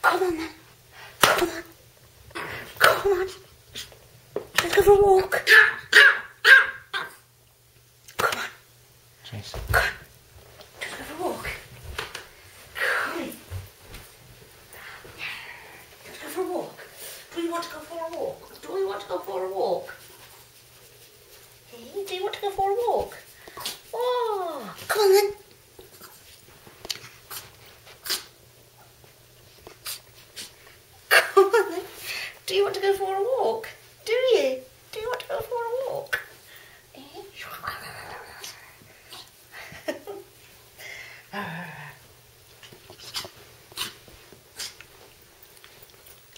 Come on then. Come on. Come on. Let's go for a walk. Come on. Jeez. Come on. Let's go for a walk. Come on. Let's go for a walk. Do you want to go for a walk? Do you want to go for a walk? Hey, do you want to go for a walk? Oh, come on then. Come on then. Do you want to go for a walk? Do you? Do you want to go for a walk?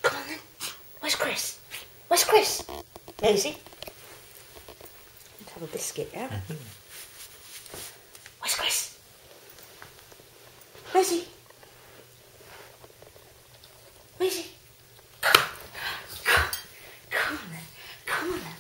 Come on then. Where's Chris? Where's Chris? Maisie? Let's have a biscuit, yeah? Where's Chris? Where's he? Where's he? Come on then. Come on then.